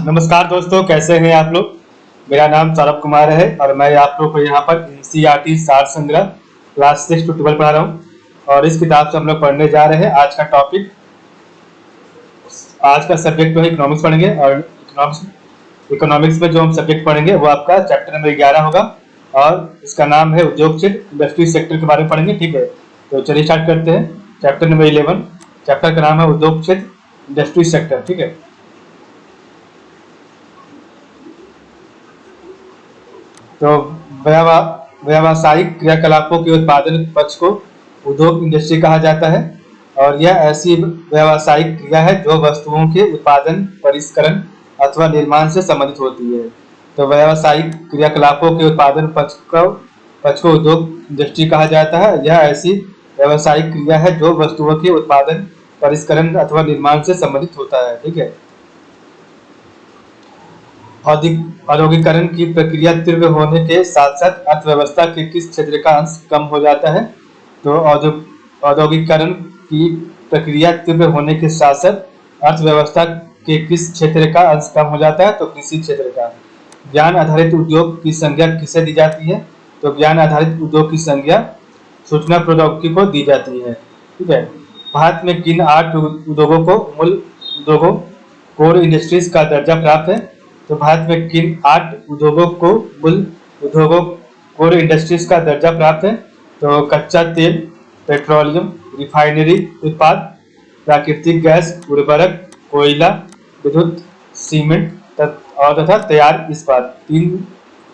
नमस्कार दोस्तों, कैसे हैं आप लोग। मेरा नाम सौरभ कुमार है और मैं आप लोग को यहाँ पर एनसीईआरटी सार संग्रह क्लास 6 to 12 पढ़ा रहा हूँ। और इस किताब से हम लोग पढ़ने जा रहे हैं। आज का सब्जेक्ट जो है इकोनॉमिक्स पढ़ेंगे। और इकोनॉमिक्स में जो हम सब्जेक्ट पढ़ेंगे वो आपका चैप्टर नंबर 11 होगा और इसका नाम है उद्योग क्षेत्र, इंडस्ट्री सेक्टर के बारे में पढ़ेंगे। ठीक है, तो चलिए स्टार्ट करते हैं। चैप्टर नंबर 11, चैप्टर का नाम है उद्योग क्षेत्र, इंडस्ट्री सेक्टर। ठीक है, तो व्यावसायिक क्रियाकलापों के उत्पादन पक्ष को उद्योग इंडस्ट्री कहा जाता है। और यह ऐसी व्यावसायिक क्रिया है जो वस्तुओं के उत्पादन, परिष्करण अथवा निर्माण से संबंधित होती है। तो व्यावसायिक क्रियाकलापों के उत्पादन पक्ष को उद्योग इंडस्ट्री कहा जाता है। यह ऐसी व्यावसायिक क्रिया है जो वस्तुओं के उत्पादन, परिष्करण अथवा निर्माण से संबंधित होता है। ठीक है, औद्योगिकरण की प्रक्रिया तीव्र होने के साथ साथ अर्थव्यवस्था के किस क्षेत्र का अंश कम हो जाता है। तो औद्योगिकरण की प्रक्रिया तीव्र होने के साथ साथ अर्थव्यवस्था के किस क्षेत्र का अंश कम हो जाता है। तो कृषि क्षेत्र का। ज्ञान आधारित उद्योग की संज्ञा किसे दी जाती है। तो ज्ञान आधारित उद्योग की संज्ञा सूचना प्रौद्योगिकी को दी जाती है। ठीक है, भारत में किन 8 उद्योगों को मूल उद्योगों, कोर इंडस्ट्रीज का दर्जा प्राप्त है। तो भारत में किन 8 उद्योगों को मूल उद्योगों, कोर इंडस्ट्रीज का दर्जा प्राप्त है। तो कच्चा तेल, पेट्रोलियम, रिफाइनरी उत्पाद, प्राकृतिक गैस, उर्वरक, कोयला, विद्युत, सीमेंट तथा तैयार इस्पात।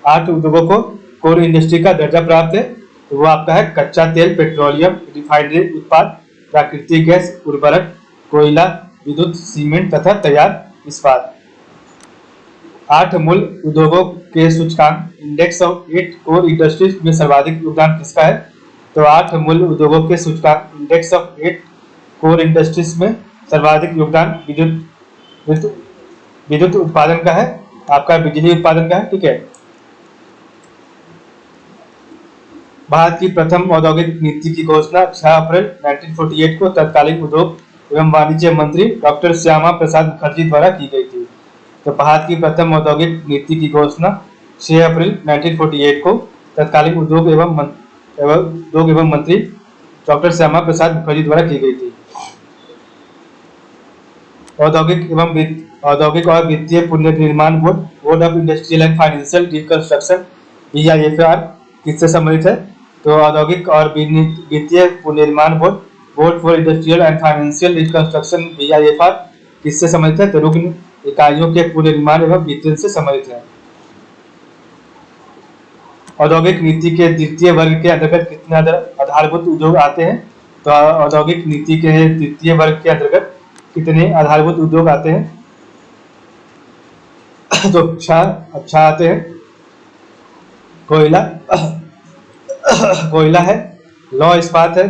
8 उद्योगों को कोर इंडस्ट्री का दर्जा प्राप्त है। तो वो आपका है कच्चा तेल, पेट्रोलियम, रिफाइनरी उत्पाद, प्राकृतिक गैस, उर्वरक, कोयला, विद्युत, सीमेंट तथा तैयार इस्पात। 8 मूल उद्योगों के सूचकांक इंडेक्स ऑफ 8 कोर इंडस्ट्रीज में सर्वाधिक योगदान किसका है। तो 8 मूल उद्योगों के सूचकांक इंडेक्स ऑफ 8 कोर इंडस्ट्रीज में सर्वाधिक योगदान विद्युत उत्पादन का है, आपका बिजली उत्पादन का है। ठीक है, भारत की प्रथम औद्योगिक नीति की घोषणा 6 अप्रैल 1948 को तत्कालीन उद्योग एवं वाणिज्य मंत्री डॉक्टर श्यामा प्रसाद मुखर्जी द्वारा की गई थी। तो भारत की प्रथम औद्योगिक नीति की घोषणा 6 अप्रैल 1948 को तत्कालीन उद्योग एवं मंत्री डॉक्टर श्यामा प्रसाद मुखर्जी द्वारा की गई थी। औद्योगिक और वित्तीय पुनर्निर्माण board of industrial and financial reconstruction BIFR किससे संबंधित है। तो औद्योगिक और वित्तीय पुनर्निर्माण board for industrial and financial reconstruction BIFR किससे संबंधित है। तो रुग्ण इकाइयों के पुनर्निर्माण एवं वितरण से संबंधित है। औद्योगिक नीति के द्वितीय वर्ग के अंतर्गत कितने आधारभूत उद्योग आते हैं। तो औद्योगिक नीति के द्वितीय वर्ग के अंतर्गत कितने आधारभूत उद्योग आते हैं। तो अच्छा आते हैं। कोयला है, लौह इस्पात है,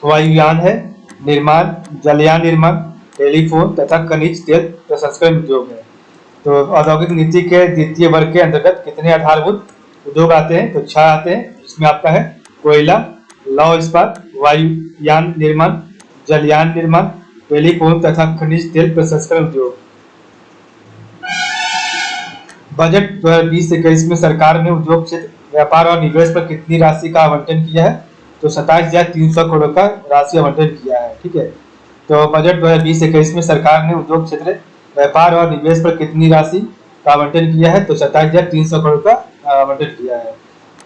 वायुयान है, निर्माण, जलयान निर्माण, टेलीफोन तथा खनिज तेल प्रसंस्करण उद्योग है। तो औद्योगिक नीति के द्वितीय वर्ग के अंतर्गत कितने आधारभूत उद्योग आते हैं। तो 6 आते हैं। इसमें आपका है कोयला, लौह इस्पात, वायुयान निर्माण, जलयान निर्माण, टेलीफोन तथा खनिज तेल प्रसंस्करण उद्योग। बजट 2020-21 में सरकार ने उद्योग क्षेत्र, व्यापार और निवेश पर कितनी राशि का आवंटन किया है। तो 27,300 करोड़ का राशि आवंटन किया है। ठीक है, तो बजट 2020-21 में सरकार ने उद्योग क्षेत्र, व्यापार और निवेश पर कितनी राशि का आवंटन किया है। तो 27,300 करोड़ का आवंटन किया है।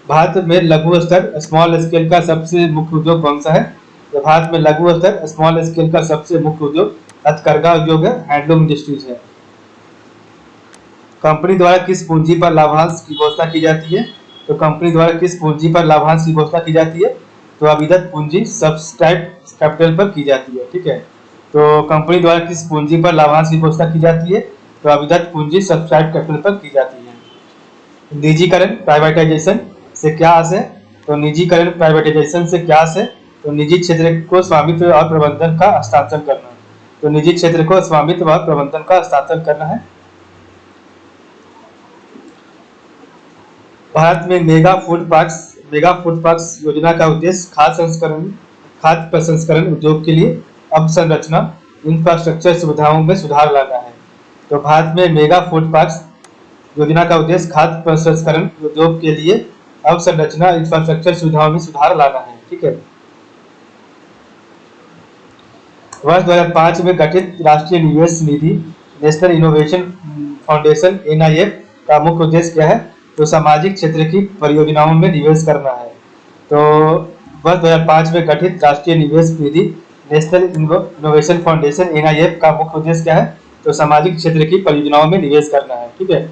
भारत में लघु स्तर, स्मॉल स्केल का सबसे मुख्य उद्योग कौन सा है। तो भारत में लघु स्तर, स्मॉल स्केल का सबसे मुख्य उद्योग हथकरघा उद्योग है, हैंडलूम इंडस्ट्रीज है। कंपनी द्वारा किस पूंजी पर लाभांश की घोषणा की जाती है। तो कंपनी द्वारा किस पूंजी पर लाभांश की घोषणा की जाती है। तो अविदत पूंजी, सब्सक्राइब्ड कैपिटल पर की जाती है। ठीक है, तो कंपनी द्वारा किस पूंजी पर लाभांश की घोषणा की जाती है। तो अविदत पूंजी, सब्सक्राइब्ड कैपिटल पर की जाती है। निजीकरण, प्राइवेटाइजेशन से क्या आशय है। तो निजीकरण, प्राइवेटाइजेशन से क्या आशय है। तो निजी क्षेत्र को स्वामित्व और प्रबंधन का हस्तांतरण करना। तो निजी क्षेत्र को स्वामित्व और प्रबंधन का हस्तांतरण करना है। भारत में मेगा फूड पार्क्स योजना का उद्देश्य खाद्य प्रसंस्करण उद्योग के लिए अवसंरचना इंफ्रास्ट्रक्चर सुविधाओं में सुधार लाना है। तो भारत में मेगा फूड पार्क्स योजना का उद्देश्य खाद्य प्रसंस्करण उद्योग के लिए अवसंरचना इंफ्रास्ट्रक्चर सुविधाओं में सुधार लाना है। ठीक है। वर्ष 2005 में गठित राष्ट्रीय निवेश निधि नेशनल इनोवेशन फाउंडेशन NIF का मुख्य उद्देश्य क्या है? तो सामाजिक क्षेत्र की परियोजनाओं में निवेश करना है। तो वर्ष 2005 में गठित राष्ट्रीय निवेश निधि नेशनल इनोवेशन फाउंडेशन NIF का मुख्य उद्देश्य क्या है? तो सामाजिक क्षेत्र की परियोजनाओं में निवेश करना है। ठीक है।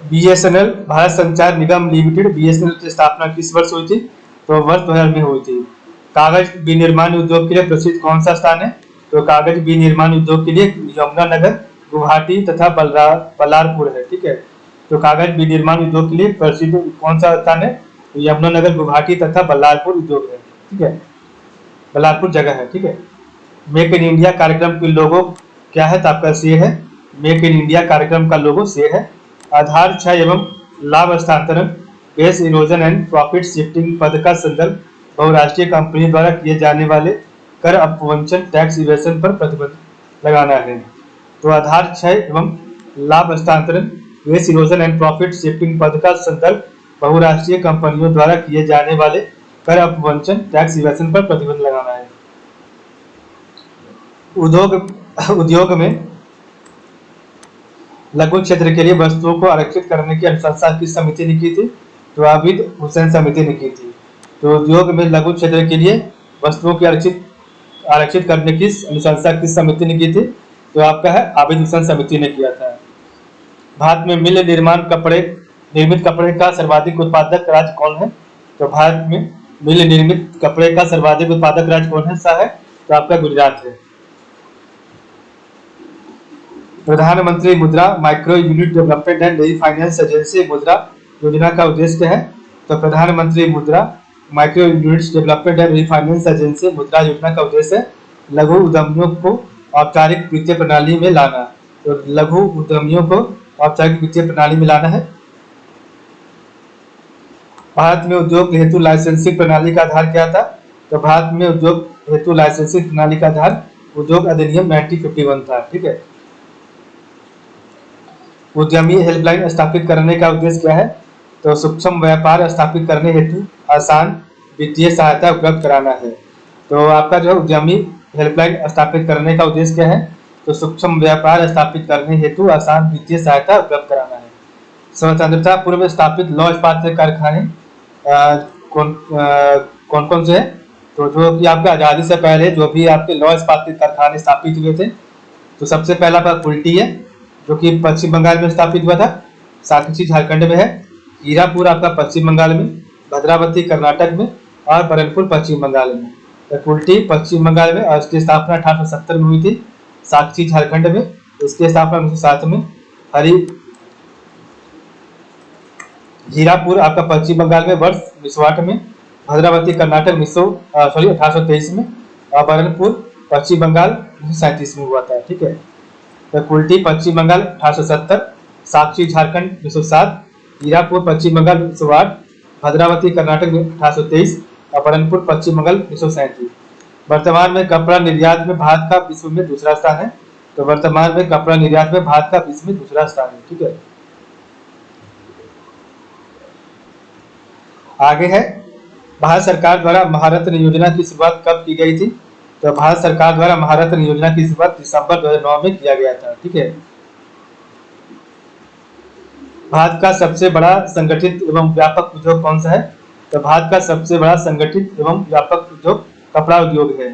BSNL भारत संचार निगम लिमिटेड BSNL की स्थापना किस वर्ष हुई थी? तो वर्ष 2000 में हुई थी। कागज विनिर्माण उद्योग के लिए प्रसिद्ध कौन सा स्थान है? तो कागज विनिर्माण उद्योग के लिए यमुनानगर, गुवाहाटी तथा बल्लारपुर है। ठीक है। तो कागज विनिर्माण उद्योग के लिए प्रसिद्ध कौन सा स्थान है? यमुनानगर, गुवाहाटी तथा बल्लारपुर उद्योग है। ठीक है, बल्लारपुर जगह है। ठीक है। मेक इन इंडिया कार्यक्रम के लोगो क्या है? तो आपका शेर है। मेक इन इंडिया कार्यक्रम का लोगो शेर है। आधार क्षय एवं लाभ हस्तांतरण, base erosion and profit shifting पद का संदर्भ बहुराष्ट्रीय कंपनी द्वारा किए जाने वाले कर अपवंचन टैक्स इवेशन पर प्रतिबंध लगाना है। तो आधार क्षय एवं लाभ हस्तांतरण, base erosion and profit shifting पद का संदर्भ बहुराष्ट्रीय कंपनियों द्वारा किए जाने वाले कर अपवंचन टैक्स इवेशन पर प्रतिबंध लगाना है। उद्योग में लघु क्षेत्र के लिए वस्तुओं को आरक्षित करने की अनुशंसा किस समिति ने की थी? तो आबिद हुसैन समिति ने की थी। तो उद्योग में लघु क्षेत्र के लिए वस्तुओं की आरक्षित करने की अनुशंसा किस समिति ने की थी? तो आपका है आबिद हुसैन समिति ने किया था। भारत में मिल निर्मित कपड़े का सर्वाधिक उत्पादक राज्य कौन है? तो भारत में मिल निर्मित कपड़े का सर्वाधिक उत्पादक राज्य कौन है? सा है तो आपका गुजरात है। प्रधानमंत्री मुद्रा micro unit development and refinance agency मुद्रा योजना का उद्देश्य क्या है? तो प्रधानमंत्री मुद्रा micro unit development and refinance agency मुद्रा योजना का उद्देश्य है लघु उद्यमियों को औपचारिक वित्तीय प्रणाली में लाना। तो लघु उद्यमियों को औपचारिक वित्तीय प्रणाली में लाना है। भारत में उद्योग हेतु लाइसेंसिंग प्रणाली का आधार क्या था? तो भारत में उद्योग हेतु लाइसेंसिंग प्रणाली का आधार उद्योग अधिनियम 1951 था। ठीक है। उद्यमी हेल्पलाइन स्थापित करने का उद्देश्य क्या है? तो सूक्ष्म व्यापार स्थापित करने हेतु आसान वित्तीय सहायता उपलब्ध कराना है। तो आपका जो उद्यमी हेल्पलाइन स्थापित करने का उद्देश्य क्या है? तो सूक्ष्म व्यापार स्थापित करने हेतु आसान वित्तीय सहायता उपलब्ध कराना है। स्वतंत्रता पूर्व स्थापित लौह इस्पात कारखाने कौन कौन से है? तो जो कि आपके आज़ादी से पहले जो भी आपके लौह इस्पात कारखाने स्थापित हुए थे, तो सबसे पहला आपका कुल्टी है जो कि पश्चिम बंगाल में स्थापित हुआ था, साक्षी झारखंड में है, हीरापुर आपका पश्चिम बंगाल में, भद्रावती कर्नाटक में और बरनपुर पश्चिम बंगाल में। तो कुल्टी पश्चिम बंगाल में और इसकी स्थापना 1870 में हुई थी। साक्षी झारखंड में, इसकी स्थापना 1907 में। हीरापुर आपका पश्चिम बंगाल में वर्ष 1908 में, भद्रावती कर्नाटक 1823 में और बरनपुर पश्चिम बंगाल 1937 में हुआ था। ठीक है। तो कुल्टी पश्चिम बंगाल 1870, साक्षी झारखंड 1907, हीरापुर पश्चिम बंगाल 1908, भद्रावती कर्नाटक में 1823 और बरनपुर पश्चिम बंगाल 1937। वर्तमान में कपड़ा निर्यात में भारत का विश्व में दूसरा स्थान है। तो वर्तमान में कपड़ा निर्यात में भारत का विश्व में दूसरा स्थान है। ठीक है। आगे है भारत सरकार द्वारा महारत्न योजना की शुरुआत कब की गई थी? तो भारत सरकार द्वारा महारत्न योजना की शुरुआत दिसंबर 2009 में किया गया था। ठीक है। भारत का सबसे बड़ा संगठित एवं व्यापक उद्योग कौन सा है? तो भारत का सबसे बड़ा संगठित एवं व्यापक उद्योग कपड़ा उद्योग है।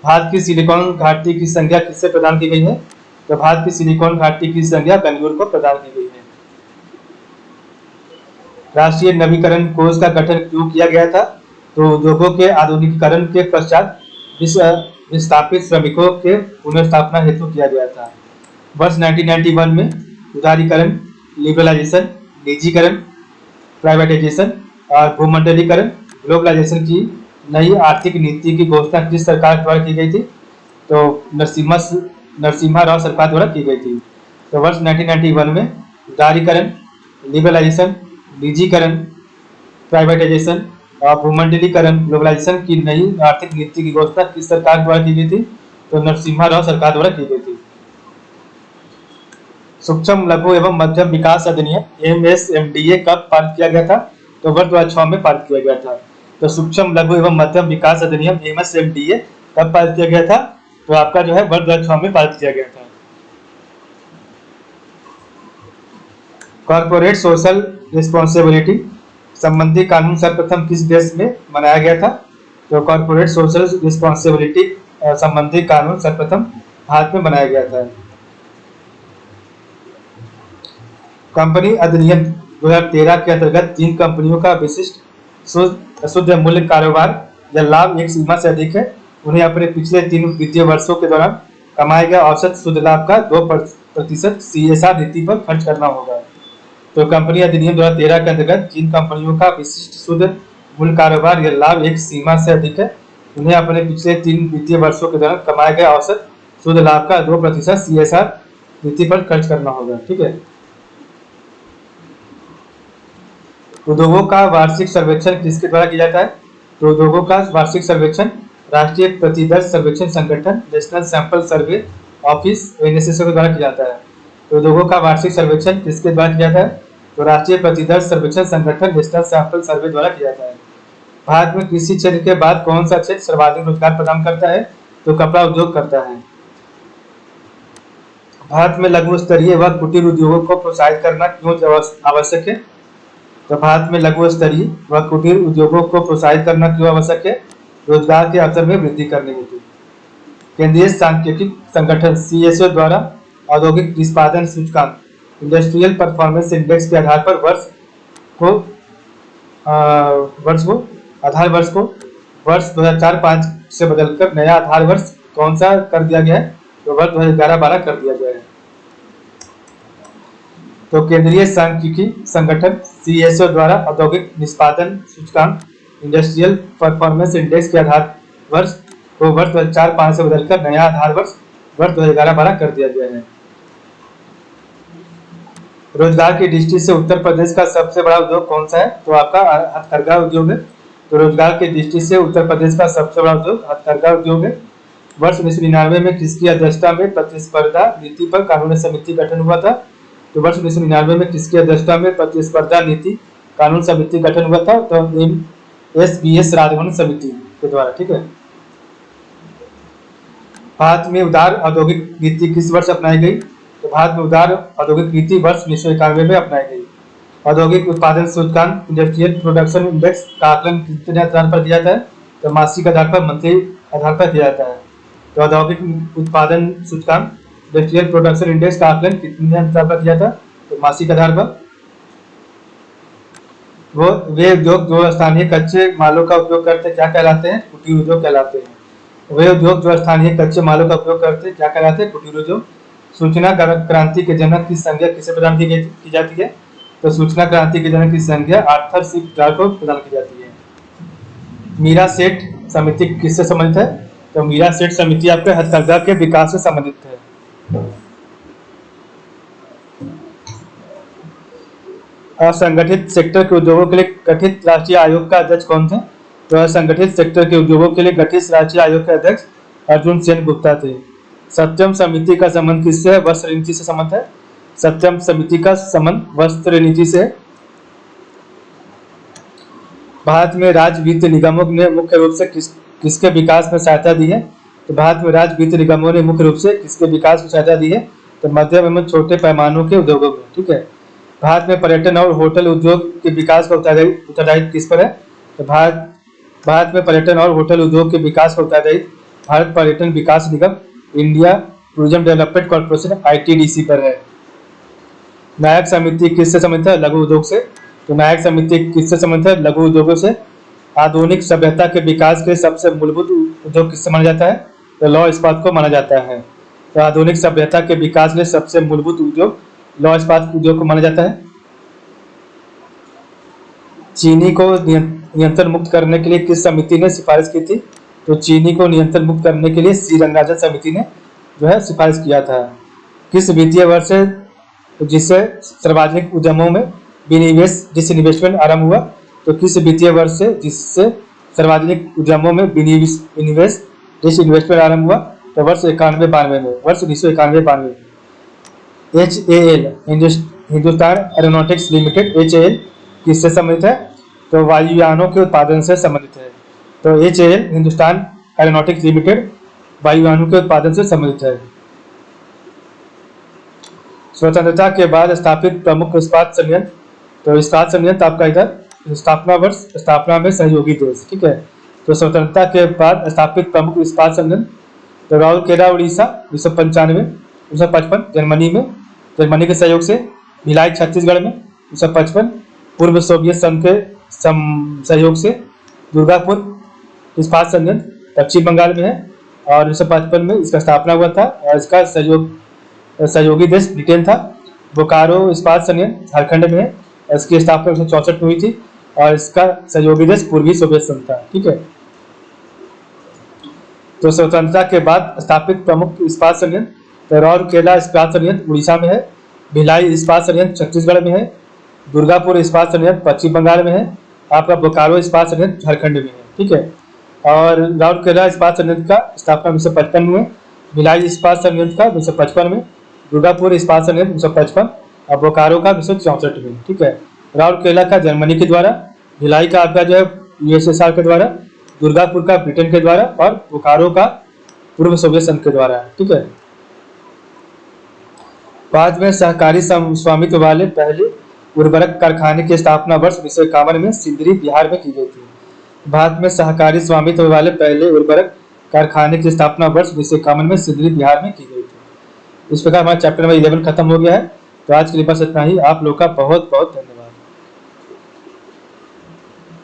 भारत की सिलिकॉन घाटी की संज्ञा किससे प्रदान की गई है? तो भारत की सिलिकॉन घाटी की संज्ञा बेंगलुरु को प्रदान की गई है। राष्ट्रीय नवीकरण कोष का गठन क्यों किया गया था? तो उद्योगों के आधुनिकीकरण के पश्चात विस्थापित श्रमिकों के पुनर्स्थापना हेतु किया गया था। वर्ष 1991 में उदारीकरण, लिबरलाइजेशन, निजीकरण, प्राइवेटाइजेशन और भूमंडलीकरण, ग्लोबलाइजेशन की नई आर्थिक नीति की घोषणा किस सरकार द्वारा की गई थी? तो नरसिम्हा राव सरकार द्वारा की गई थी। तो वर्ष 1991 में उदारीकरण, लिबरलाइजेशन, निजीकरण, प्राइवेटाइजेशन भूमंडलीकरण ग्लोबलाइजेशन की नई आर्थिक नीति की घोषणा किस सरकार द्वारा की गई थी? तो नरसिम्हा राव सरकार द्वारा की गई थी। सूक्ष्म लघु एवं मध्यम विकास अधिनियम MSMDA कब पारित किया गया था? तो वर्ष 2006 में पारित किया गया था। तो सूक्ष्म लघु एवं मध्यम विकास अधिनियम MSMDA कब पारित किया गया था? तो आपका जो है वर्ष 2006 में पारित किया गया था। कॉर्पोरेट सोशल रिस्पॉन्सिबिलिटी संबंधी कानून सर्वप्रथम किस देश में बनाया गया था? तो कॉर्पोरेट सोशल रिस्पॉन्सिबिलिटी संबंधी कानून सर्वप्रथम भारत में बनाया गया था। कंपनी अधिनियम 2013 के अंतर्गत जिन कंपनियों का विशिष्ट शुद्ध मूल्य कारोबार या लाभ एक सीमा से अधिक है, उन्हें अपने पिछले 3 वित्तीय वर्षों के दौरान कमाए गए औसत शुद्ध लाभ का 2% CSR नीति पर खर्च करना होगा। तो कंपनी अधिनियम 2013 के अंतर्गत जिन कंपनियों का विशिष्ट शुद्ध मूल्य कारोबार या लाभ एक सीमा से अधिक है, उन्हें अपने पिछले 3 वित्तीय वर्षों के दौरान कमाए गए औसत शुद्ध लाभ का 2% CSR नीति पर खर्च करना होगा। ठीक है। उद्योगों का वार्षिक सर्वेक्षण किसके द्वारा किया जाता है? तो उद्योगों का वार्षिक सर्वेक्षण राष्ट्रीय प्रतिदर्श सर्वेक्षण संगठन national sample survey office NSSO के द्वारा किया जाता है। तो उद्योगों का वार्षिक सर्वेक्षण किसके द्वारा किया जाता है? तो राष्ट्रीय प्रतिदर्श सर्वेक्षण संगठन नेशनल सैंपल सर्वे द्वारा किया जाता है। भारत में कृषि क्षेत्र के बाद कौन सा क्षेत्र सर्वाधिक रोजगार प्रदान करता है? तो कपड़ा उद्योग करता है। भारत में लघु स्तरीय व कुटीर उद्योगों को प्रोत्साहित करना क्यों आवश्यक है? तो भारत में लघु स्तरीय व कुटीर उद्योगों को प्रोत्साहित करना क्यों आवश्यक है? रोजगार के अवसर में वृद्धि करने हेतु। केंद्रीय सांख्यिकी संगठन CSO द्वारा औद्योगिक निष्पादन सूचकांक इंडस्ट्रियल परफॉर्मेंस इंडेक्स के आधार पर वर्ष 2004-05 से बदलकर नया आधार वर्ष कौन सा कर दिया गया है? तो वर्ष 2011-12 कर दिया गया है। तो केंद्रीय सांख्यिकी संगठन CSO द्वारा औद्योगिक निष्पादन सूचकांक इंडस्ट्रियल परफॉर्मेंस इंडेक्स के आधार वर्ष को वर्ष 2004-05 से बदलकर नया आधार वर्ष 2011-12 कर दिया गया है। रोजगार की दृष्टि से उत्तर प्रदेश का सबसे बड़ा उद्योग कौन सा है? तो आपका हथकरघा उद्योग है। तो रोजगार की दृष्टि से उत्तर प्रदेश का सबसे बड़ा उद्योग हथकरघा उद्योग है। वर्ष 1999 में किसकी अध्यक्षता में प्रतिस्पर्धा नीति पर कानूनी समिति गठन हुआ था? तो वर्ष 1999 में किसकी अध्यक्षता में प्रतिस्पर्धा नीति कानून समिति गठन हुआ था? तो SBS राजभवन समिति के द्वारा। ठीक है। भारत में उदार औद्योगिक नीति किस वर्ष अपनाई गई? तो भारत में उदार औद्योगिक नीति वर्ष 1991 में अपनाई गई। औद्योगिक उत्पादन सूचकांक इंडस्ट्रियल प्रोडक्शन इंडेक्स का आकलन कितने आधार पर किया जाता है? तो मासिक आधार पर, मंथली आधार पर किया जाता है। तो औद्योगिक उत्पादन सूचकांक इंडस्ट्रियल प्रोडक्शन इंडेक्स का आकलन कितने आधार पर किया जाता है? तो मासिक आधार पर। वे उद्योग जो स्थानीय कच्चे मालों का उपयोग करते क्या कहलाते हैं? कुटीर उद्योग कहलाते हैं। वे उद्योग जो स्थानीय कच्चे मालों का उपयोग करते क्या कहलाते हैं? कुटीर उद्योग। सूचना क्रांति के जनक की संज्ञा किसे प्रदान की जाती है? तो सूचना क्रांति के जनक की संज्ञा आर्थर सी क्लार्क को प्रदान की जाती है। मीरा सेठ समिति किससे संबंधित है? तो मीरा सेठ समिति आपके हथकरघा के विकास से संबंधित है। असंगठित सेक्टर के उद्योगों के लिए गठित राष्ट्रीय आयोग का अध्यक्ष कौन थे? तो असंगठित सेक्टर के उद्योगों के लिए गठित राष्ट्रीय आयोग के अध्यक्ष अर्जुन सेन गुप्ता थे। सत्यम समिति का संबंध किससे है? वस्त्र नीति से संबंध है। सत्यम समिति का संबंध वस्त्र नीति से। भारत में राज्य वित्त निगमों ने मुख्य रूप से किसके विकास में सहायता दी है? तो भारत में राज्य वित्त निगमों ने मुख्य रूप से किसके विकास में सहायता दी है? तो मध्यम एवं छोटे पैमानों के उद्योगों में। ठीक है। भारत में पर्यटन और होटल उद्योग के विकास का उत्तरदायित्व किस पर है? तो भारत में पर्यटन और होटल उद्योग के विकास का उत्तरदायित्व भारत पर्यटन विकास निगम India tourism development corporation ITDC पर है। नायक समिति किससे संबंधित है? लघु उद्योग से। तो नायक समिति किससे संबंधित है? लघु उद्योगों से। आधुनिक सभ्यता के विकास के सबसे मूलभूत उद्योग किससे माना जाता है? तो लौह इस्पात को माना जाता है। तो आधुनिक सभ्यता के विकास के सबसे मूलभूत उद्योग लौह इस्पात उद्योग को माना जाता है। चीनी को नियंत्रण मुक्त करने के लिए किस समिति ने सिफारिश की थी? तो चीनी को नियंत्रण मुक्त करने के लिए श्रीरंगराजन समिति ने जो है सिफारिश किया था। किस वित्तीय वर्ष जिससे सार्वजनिक उद्यमों में जिस इन्वेस्टमेंट आरंभ हुआ? तो किस वित्तीय वर्ष से जिससे सार्वजनिक उद्यमों में विनिवेश इन्वेस्टमेंट आरंभ हुआ? तो वर्ष 91-92 में, वर्ष 1991-92 में। HAL Hindustan aeronautics limited HAL किससे संबंधित है? तो वायुयानों के उत्पादन से संबंधित है। तो HAL हिंदुस्तान एरोनॉटिक्स लिमिटेड वायुयानों के उत्पादन से संबंधित है। स्वतंत्रता के बाद स्थापित प्रमुख इस्पात संयंत्र, तो इस्पात संयंत्र आपका इधर स्थापना वर्ष, स्थापना में सहयोगी देश, ठीक है। तो स्वतंत्रता के बाद स्थापित प्रमुख इस्पात संयंत्र, तो राउरकेला उड़ीसा 1995, 1955 जर्मनी के सहयोग से, भिलाई छत्तीसगढ़ में 1955 पूर्व सोवियत संघ के सहयोग से, दुर्गापुर इस्पात संयंत्र पश्चिम बंगाल में है और 1955 में इसका स्थापना हुआ था और इसका सहयोगी देश ब्रिटेन था। बोकारो इस्पात संयंत्र झारखंड में है, इसकी स्थापना 1964 में हुई थी और इसका सहयोगी देश पूर्वी सोवियत संघ था, ठीक है। तो स्वतंत्रता के बाद स्थापित प्रमुख इस्पात संयंत्र, तो राउरकेला इस्पात संयंत्र उड़ीसा में है, भिलाई इस्पात संयंत्र छत्तीसगढ़ में है, दुर्गापुर इस्पात संयंत्र पश्चिम बंगाल में है, आपका बोकारो इस्पात संयंत्र झारखंड में है, ठीक है। और राउरकेला इस्पात संयंत्र का स्थापना 1955 में, भिलाई इस्पात संयंत्र का 1955 में, दुर्गापुर इस्पात संयंत्र 1955 और बोकारो का 1964 में, ठीक है। राउरकेला का जर्मनी के द्वारा, भिलाई का आपका जो है USSR के द्वारा, दुर्गापुर का ब्रिटेन के द्वारा और बोकारो का पूर्व सोवियत संघ के द्वारा, ठीक है। बाद में सहकारी स्वामित्व वाले पहले उर्वरक कारखाने की स्थापना वर्ष 1951 में सिंदरी बिहार में की गई थी। भारत में सहकारी स्वामित्व वाले पहले उर्वरक कारखाने की स्थापना वर्ष 1951 में सिंदरी बिहार में की गई थी। इस प्रकार हमारा चैप्टर नंबर 11 खत्म हो गया है। तो आज के लिए बस इतना ही। आप लोग का बहुत बहुत धन्यवाद।